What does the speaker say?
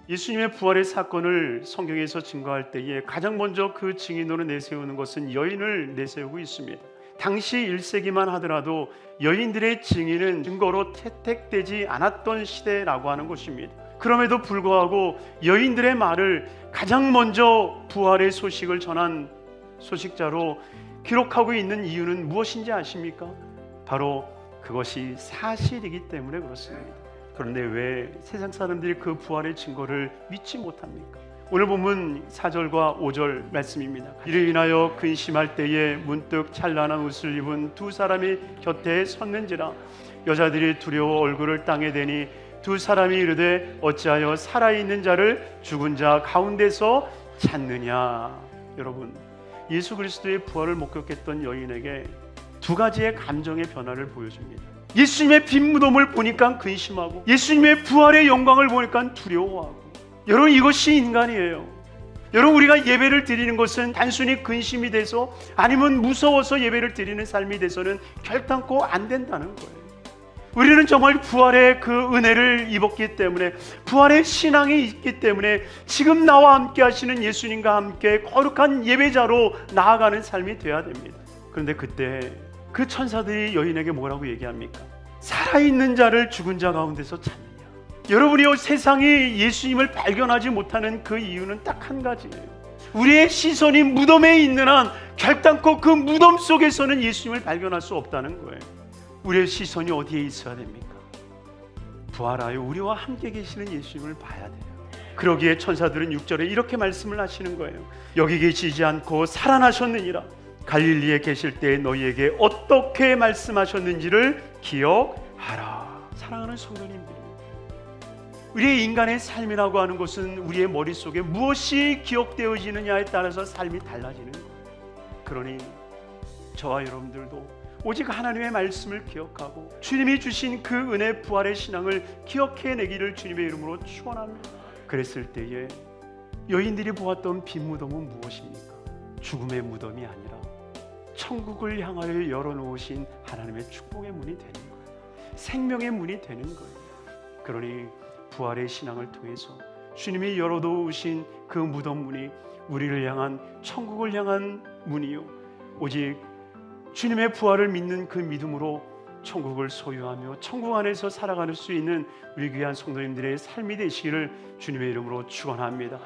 예수님의 부활의 사건을 성경에서 증거할 때에 가장 먼저 그 증인으로 내세우는 것은 여인을 내세우고 있습니다. 당시 1세기만 하더라도 여인들의 증인은 증거로 채택되지 않았던 시대라고 하는 것입니다. 그럼에도 불구하고 여인들의 말을 가장 먼저 부활의 소식을 전한 소식자로 기록하고 있는 이유는 무엇인지 아십니까? 바로 그것이 사실이기 때문에 그렇습니다. 그런데 왜 세상 사람들이 그 부활의 증거를 믿지 못합니까? 오늘 본문 4절과 5절 말씀입니다. 이를 인하여 근심할 때에 문득 찬란한 옷을 입은 두 사람이 곁에 섰는지라. 여자들이 두려워 얼굴을 땅에 대니 두 사람이 이르되 어찌하여 살아있는 자를 죽은 자 가운데서 찾느냐. 여러분, 예수 그리스도의 부활을 목격했던 여인에게 두 가지의 감정의 변화를 보여줍니다. 예수님의 빈 무덤을 보니까 근심하고, 예수님의 부활의 영광을 보니까 두려워하고. 여러분, 이것이 인간이에요. 여러분, 우리가 예배를 드리는 것은 단순히 근심이 돼서 아니면 무서워서 예배를 드리는 삶이 돼서는 결단코 안 된다는 거예요. 우리는 정말 부활의 그 은혜를 입었기 때문에, 부활의 신앙이 있기 때문에 지금 나와 함께 하시는 예수님과 함께 거룩한 예배자로 나아가는 삶이 돼야 됩니다. 그런데 그때 그 천사들이 여인에게 뭐라고 얘기합니까? 살아있는 자를 죽은 자 가운데서 찾느냐. 여러분이 세상이 예수님을 발견하지 못하는 그 이유는 딱 한 가지예요. 우리의 시선이 무덤에 있는 한 결단코 그 무덤 속에서는 예수님을 발견할 수 없다는 거예요. 우리의 시선이 어디에 있어야 됩니까? 부활하여 우리와 함께 계시는 예수님을 봐야 돼요. 그러기에 천사들은 6절에 이렇게 말씀을 하시는 거예요. 여기 계시지 않고 살아나셨느니라. 갈릴리에 계실 때 너희에게 어떻게 말씀하셨는지를 기억하라. 사랑하는 성도님들, 우리의 인간의 삶이라고 하는 것은 우리의 머릿속에 무엇이 기억되어지느냐에 따라서 삶이 달라지는 거예요. 그러니 저와 여러분들도 오직 하나님의 말씀을 기억하고 주님이 주신 그 은혜 부활의 신앙을 기억해내기를 주님의 이름으로 축원합니다. 그랬을 때에 여인들이 보았던 빈 무덤은 무엇입니까? 죽음의 무덤이 아니라 천국을 향하여 열어놓으신 하나님의 축복의 문이 되는 거예요. 생명의 문이 되는 거예요. 그러니 부활의 신앙을 통해서 주님이 열어놓으신 그 무덤 문이 우리를 향한 천국을 향한 문이요, 오직 주님의 부활을 믿는 그 믿음으로 천국을 소유하며 천국 안에서 살아갈 수 있는 우리 귀한 성도님들의 삶이 되시기를 주님의 이름으로 축원합니다.